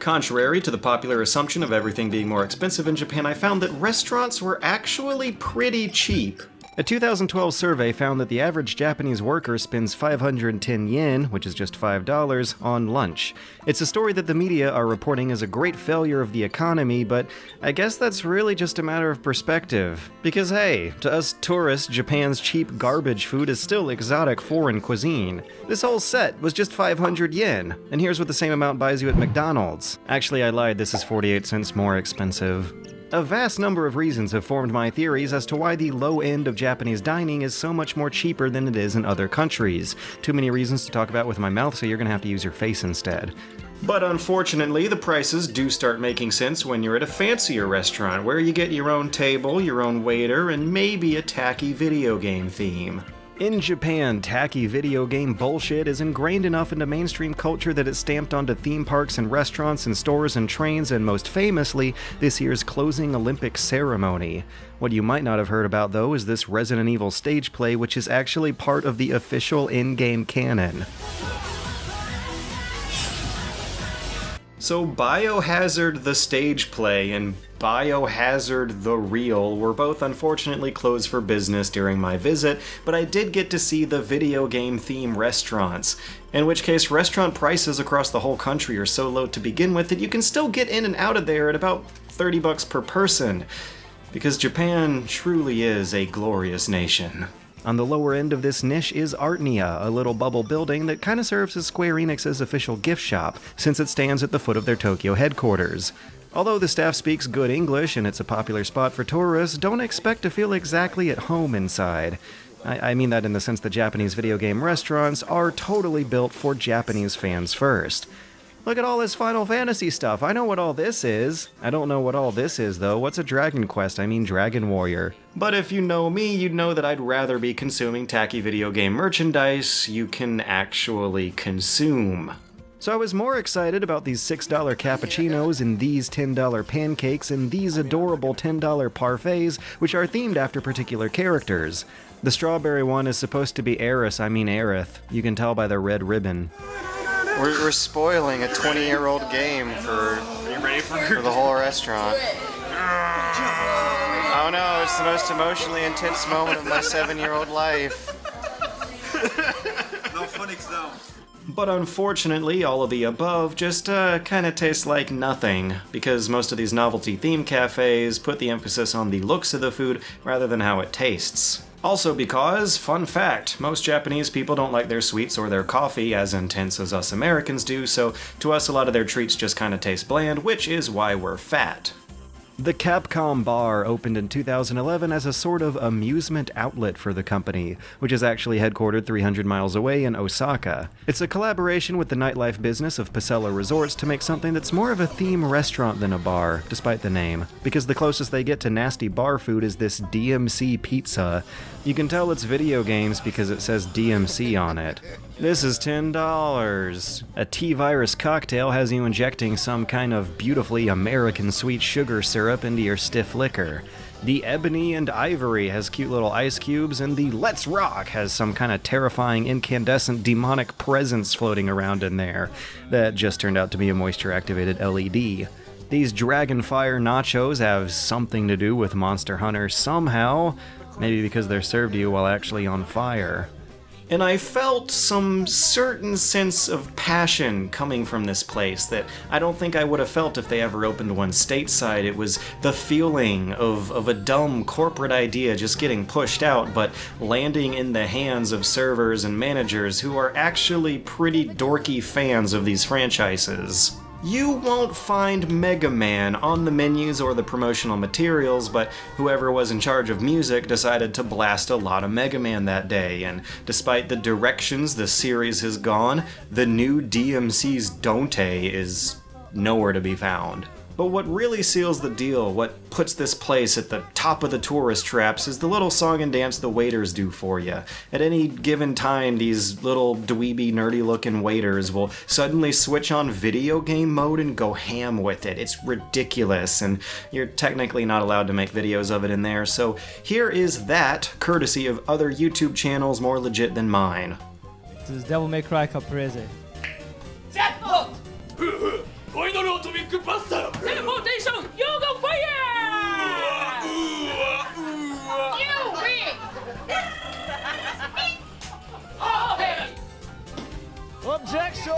Contrary to the popular assumption of everything being more expensive in Japan, I found that restaurants were actually pretty cheap. A 2012 survey found that the average Japanese worker spends 510 yen, which is just $5, on lunch. It's a story that the media are reporting as a great failure of the economy, but I guess that's really just a matter of perspective. Because hey, to us tourists, Japan's cheap garbage food is still exotic foreign cuisine. This whole set was just 500 yen, and here's what the same amount buys you at McDonald's. Actually, I lied, this is 48 cents more expensive. A vast number of reasons have formed my theories as to why the low end of Japanese dining is so much more cheaper than it is in other countries. Too many reasons to talk about with my mouth, so you're gonna have to use your face instead. But unfortunately, the prices do start making sense when you're at a fancier restaurant, where you get your own table, your own waiter, and maybe a tacky video game theme. In Japan, tacky video game bullshit is ingrained enough into mainstream culture that it's stamped onto theme parks and restaurants and stores and trains, and most famously, this year's closing Olympic ceremony. What you might not have heard about, though, is this Resident Evil stage play, which is actually part of the official in-game canon. So Biohazard the stage play and Biohazard the real were both unfortunately closed for business during my visit, but I did get to see the video game theme restaurants, in which case restaurant prices across the whole country are so low to begin with that you can still get in and out of there at about $30 per person, because Japan truly is a glorious nation. On the lower end of this niche is Artnia, a little bubble building that kinda serves as Square Enix's official gift shop, since it stands at the foot of their Tokyo headquarters. Although the staff speaks good English and it's a popular spot for tourists, don't expect to feel exactly at home inside. I mean that in the sense that Japanese video game restaurants are totally built for Japanese fans first. Look at all this Final Fantasy stuff, I know what all this is. I don't know what all this is though. What's a Dragon Quest? I mean Dragon Warrior. But if you know me, you'd know that I'd rather be consuming tacky video game merchandise you can actually consume. So I was more excited about these $6 cappuccinos and these $10 pancakes and these adorable $10 parfaits, which are themed after particular characters. The strawberry one is supposed to be Aerith. You can tell by the red ribbon. We're spoiling a 20-year-old game for the whole restaurant. Oh no, it's the most emotionally intense moment of my 7-year-old life. No phonics now. But unfortunately, all of the above just kinda tastes like nothing, because most of these novelty theme cafes put the emphasis on the looks of the food rather than how it tastes. Also because, fun fact, most Japanese people don't like their sweets or their coffee as intense as us Americans do, so to us a lot of their treats just kinda taste bland, which is why we're fat. The Capcom Bar opened in 2011 as a sort of amusement outlet for the company, which is actually headquartered 300 miles away in Osaka. It's a collaboration with the nightlife business of Pasella Resorts to make something that's more of a theme restaurant than a bar, despite the name, because the closest they get to nasty bar food is this DMC pizza. You can tell it's video games because it says DMC on it. This is $10. A T-virus cocktail has you injecting some kind of beautifully American sweet sugar syrup into your stiff liquor. The Ebony and Ivory has cute little ice cubes, and the Let's Rock has some kind of terrifying incandescent demonic presence floating around in there that just turned out to be a moisture-activated LED. These Dragonfire nachos have something to do with Monster Hunter somehow, maybe because they're served to you while actually on fire. And I felt some certain sense of passion coming from this place that I don't think I would have felt if they ever opened one stateside. It was the feeling of a dumb corporate idea just getting pushed out, but landing in the hands of servers and managers who are actually pretty dorky fans of these franchises. You won't find Mega Man on the menus or the promotional materials, but whoever was in charge of music decided to blast a lot of Mega Man that day, and despite the directions the series has gone, the new DMC's Dante is nowhere to be found. But what really seals the deal, what puts this place at the top of the tourist traps, is the little song and dance the waiters do for you. At any given time, these little dweeby, nerdy-looking waiters will suddenly switch on video game mode and go ham with it. It's ridiculous, and you're technically not allowed to make videos of it in there, so here is that, courtesy of other YouTube channels more legit than mine. This is Devil May Cry Caprese. Teleportation, Yoga Fire! You win! Objection!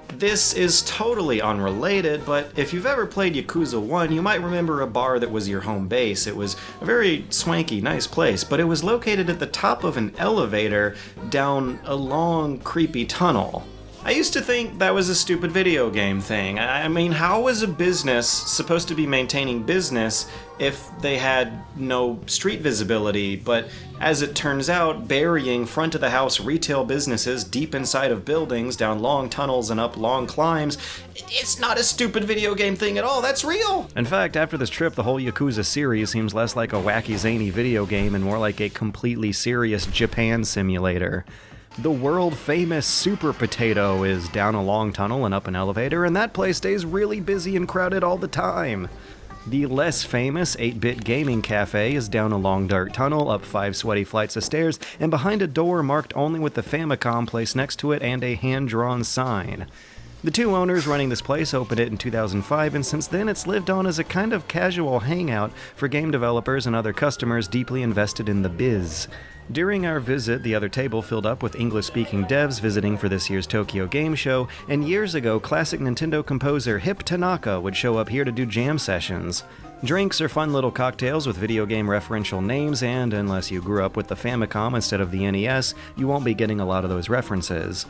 This is totally unrelated, but if you've ever played Yakuza 1, you might remember a bar that was your home base. It was a very swanky, nice place, but it was located at the top of an elevator down a long, creepy tunnel. I used to think that was a stupid video game thing. I mean, how was a business supposed to be maintaining business if they had no street visibility? But as it turns out, burying front-of-the-house retail businesses deep inside of buildings, down long tunnels and up long climbs, it's not a stupid video game thing at all, that's real! In fact, after this trip, the whole Yakuza series seems less like a wacky, zany video game and more like a completely serious Japan simulator. The world-famous Super Potato is down a long tunnel and up an elevator, and that place stays really busy and crowded all the time. The less famous 8-Bit Gaming Cafe is down a long dark tunnel, up 5 sweaty flights of stairs, and behind a door marked only with the Famicom placed next to it and a hand-drawn sign. The two owners running this place opened it in 2005, and since then it's lived on as a kind of casual hangout for game developers and other customers deeply invested in the biz. During our visit, the other table filled up with English-speaking devs visiting for this year's Tokyo Game Show, and years ago, classic Nintendo composer Hip Tanaka would show up here to do jam sessions. Drinks are fun little cocktails with video game referential names, and unless you grew up with the Famicom instead of the NES, you won't be getting a lot of those references.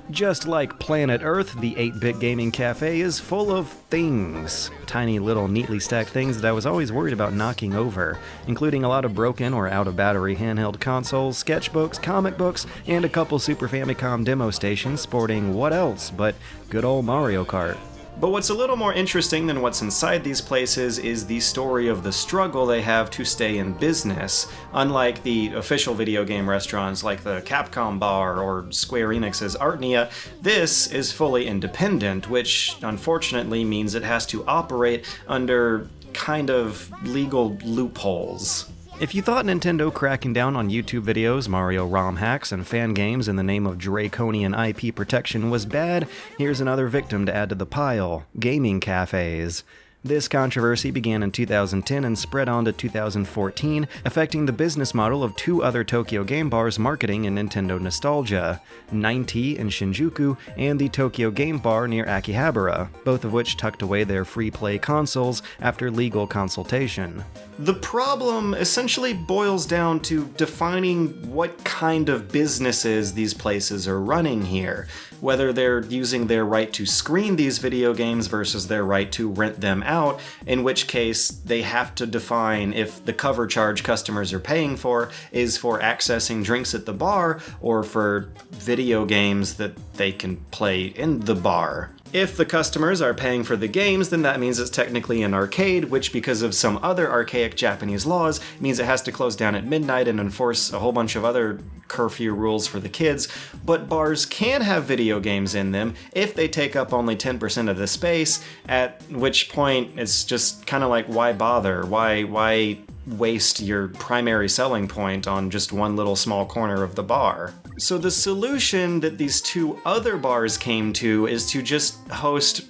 Just like Planet Earth, the 8-Bit Gaming Cafe is full of things. Tiny little neatly stacked things that I was always worried about knocking over, including a lot of broken or out-of-battery handheld consoles, sketchbooks, comic books, and a couple Super Famicom demo stations sporting what else but good old Mario Kart. But what's a little more interesting than what's inside these places is the story of the struggle they have to stay in business. Unlike the official video game restaurants like the Capcom Bar or Square Enix's Artnia, this is fully independent, which unfortunately means it has to operate under kind of legal loopholes. If you thought Nintendo cracking down on YouTube videos, Mario ROM hacks, and fan games in the name of draconian IP protection was bad, here's another victim to add to the pile: gaming cafes. This controversy began in 2010 and spread on to 2014, affecting the business model of two other Tokyo game bars marketing in Nintendo nostalgia, 90 in Shinjuku and the Tokyo Game Bar near Akihabara, both of which tucked away their free-play consoles after legal consultation. The problem essentially boils down to defining what kind of businesses these places are running here, whether they're using their right to screen these video games versus their right to rent them out, in which case they have to define if the cover charge customers are paying for is for accessing drinks at the bar or for video games that they can play in the bar. If the customers are paying for the games, then that means it's technically an arcade, which because of some other archaic Japanese laws means it has to close down at midnight and enforce a whole bunch of other curfew rules for the kids. But bars can have video games in them if they take up only 10% of the space, at which point it's just kind of like, why bother? Why waste your primary selling point on just one little small corner of the bar? So the solution that these two other bars came to is to just host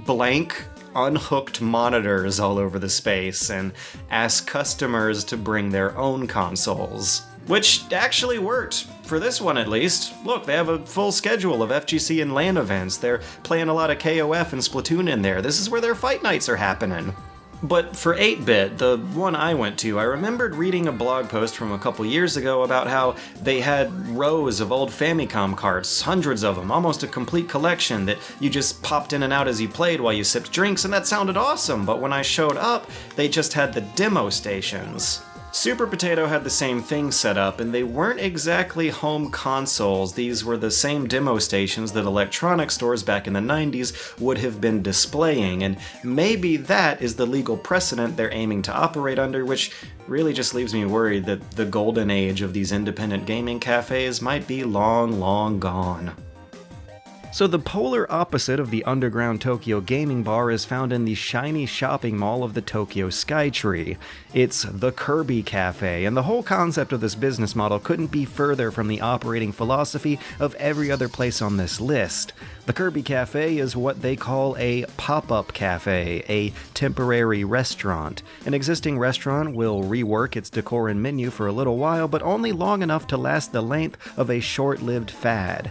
blank, unhooked monitors all over the space and ask customers to bring their own consoles. Which actually worked, for this one at least. Look, they have a full schedule of FGC and LAN events. They're playing a lot of KOF and Splatoon in there. This is where their fight nights are happening. But for 8-Bit, the one I went to, I remembered reading a blog post from a couple years ago about how they had rows of old Famicom carts, hundreds of them, almost a complete collection that you just popped in and out as you played while you sipped drinks, and that sounded awesome, but when I showed up, they just had the demo stations. Super Potato had the same thing set up, and they weren't exactly home consoles. These were the same demo stations that electronic stores back in the 90s would have been displaying, and maybe that is the legal precedent they're aiming to operate under, which really just leaves me worried that the golden age of these independent gaming cafes might be long, long gone. So the polar opposite of the underground Tokyo gaming bar is found in the shiny shopping mall of the Tokyo Skytree. It's the Kirby Cafe, and the whole concept of this business model couldn't be further from the operating philosophy of every other place on this list. The Kirby Cafe is what they call a pop-up cafe, a temporary restaurant. An existing restaurant will rework its decor and menu for a little while, but only long enough to last the length of a short-lived fad.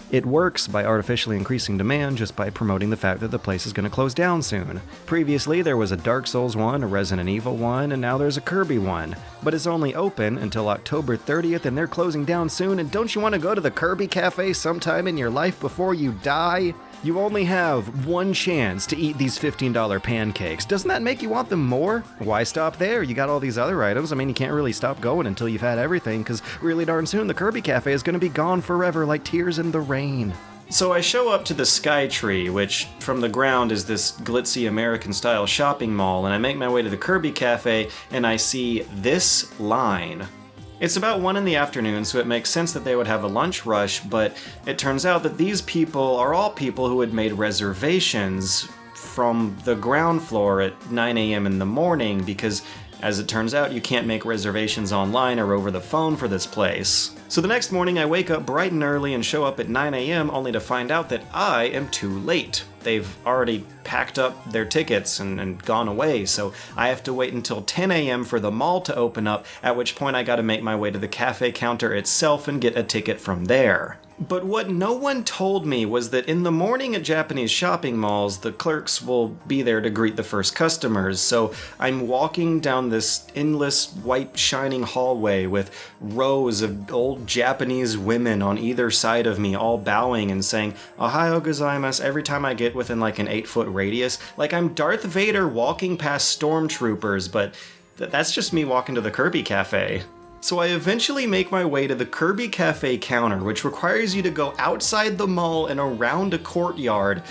It works by artificially increasing demand just by promoting the fact that the place is going to close down soon. Previously, there was a Dark Souls one, a Resident Evil one, and now there's a Kirby one. But it's only open until October 30th, and they're closing down soon, and don't you want to go to the Kirby Cafe sometime in your life before you die? You only have one chance to eat these $15 pancakes. Doesn't that make you want them more? Why stop there? You got all these other items. I mean, you can't really stop going until you've had everything, because really darn soon the Kirby Cafe is going to be gone forever like tears in the rain. So I show up to the Skytree, which from the ground is this glitzy American-style shopping mall, and I make my way to the Kirby Cafe, and I see this line. It's about 1 in the afternoon, so it makes sense that they would have a lunch rush, but it turns out that these people are all people who had made reservations from the ground floor at 9 a.m. in the morning, because as it turns out, you can't make reservations online or over the phone for this place. So the next morning I wake up bright and early and show up at 9 a.m. only to find out that I am too late. They've already packed up their tickets and gone away, so I have to wait until 10 a.m. for the mall to open up, at which point I gotta make my way to the cafe counter itself and get a ticket from there. But what no one told me was that in the morning at Japanese shopping malls, the clerks will be there to greet the first customers, so I'm walking down this endless white shining hallway with rows of old Japanese women on either side of me, all bowing and saying, "Ohayo gozaimasu," every time I get within like an 8-foot radius. Like I'm Darth Vader walking past stormtroopers, but that's just me walking to the Kirby Cafe. So I eventually make my way to the Kirby Cafe counter, which requires you to go outside the mall and around a courtyard.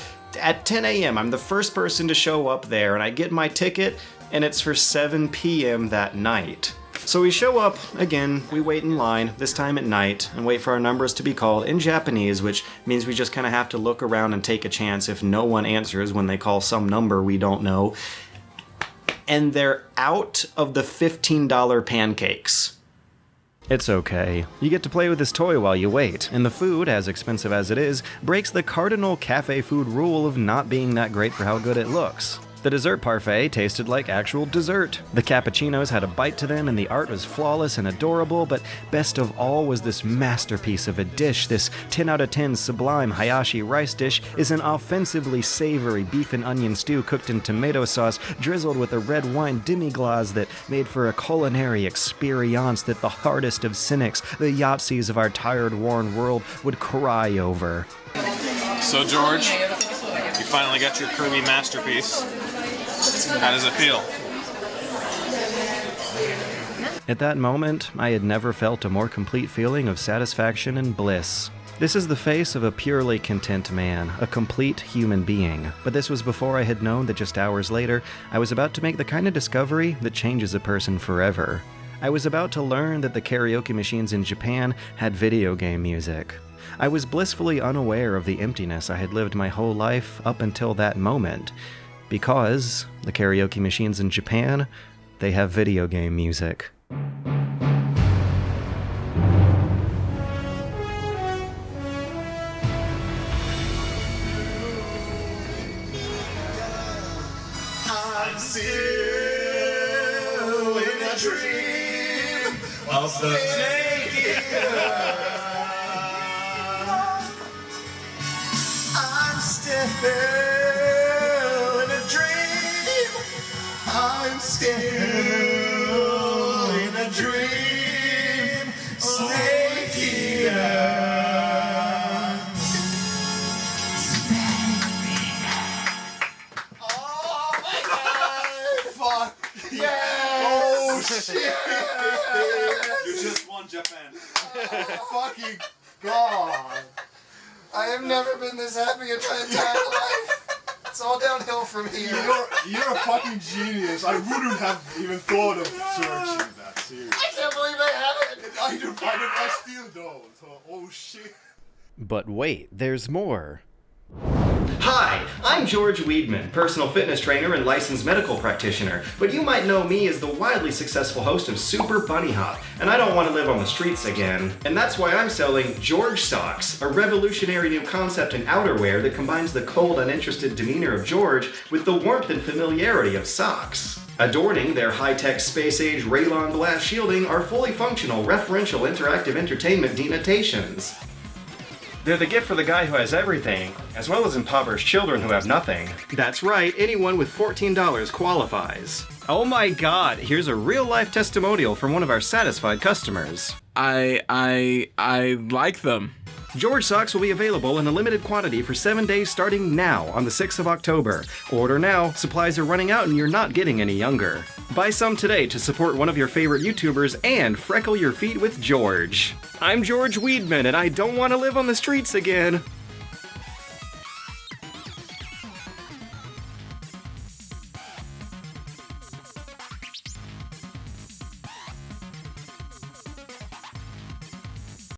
At 10 a.m., I'm the first person to show up there, and I get my ticket, and it's for 7 p.m. that night. So we show up, again, we wait in line, this time at night, and wait for our numbers to be called in Japanese, which means we just kind of have to look around and take a chance if no one answers when they call some number we don't know. And they're out of the $15 pancakes. It's okay. You get to play with this toy while you wait, and the food, as expensive as it is, breaks the cardinal cafe food rule of not being that great for how good it looks. The dessert parfait tasted like actual dessert. The cappuccinos had a bite to them, and the art was flawless and adorable, but best of all was this masterpiece of a dish. This 10 out of 10 sublime Hayashi rice dish is an offensively savory beef and onion stew cooked in tomato sauce, drizzled with a red wine demi-glace that made for a culinary experience that the hardest of cynics, the Yahtzees of our tired, worn world, would cry over. So George, you finally got your Kirby masterpiece. How does it feel? At that moment, I had never felt a more complete feeling of satisfaction and bliss. This is the face of a purely content man, a complete human being. But this was before I had known that just hours later, I was about to make the kind of discovery that changes a person forever. I was about to learn that the karaoke machines in Japan had video game music. I was blissfully unaware of the emptiness I had lived my whole life up until that moment. Because the karaoke machines in Japan, they have video game music. I'm still in a dream of the I'm still in a dream. I'm still in a dream. Snake eater. Oh my God! Fuck yeah! Oh shit! You just won Japan. Fucking God! I have never been this happy in my entire life. It's all downhill from here. You're a fucking genius. I wouldn't have even thought of searching that, seriously. I can't believe I haven't. I still don't. So, oh shit. But wait, there's more. Hi, I'm George Weedman, personal fitness trainer and licensed medical practitioner, but you might know me as the wildly successful host of Super Bunny Hop, and I don't want to live on the streets again. And that's why I'm selling George Socks, a revolutionary new concept in outerwear that combines the cold, uninterested demeanor of George with the warmth and familiarity of socks. Adorning their high-tech, space-age Raylon glass shielding are fully functional, referential, interactive entertainment denotations. They're the gift for the guy who has everything, as well as impoverished children who have nothing. That's right, anyone with $14 qualifies. Oh my god, here's a real-life testimonial from one of our satisfied customers. I like them. George Socks will be available in a limited quantity for 7 days starting now on the 6th of October. Order now, supplies are running out and you're not getting any younger. Buy some today to support one of your favorite YouTubers and freckle your feet with George. I'm George Weedman and I don't want to live on the streets again.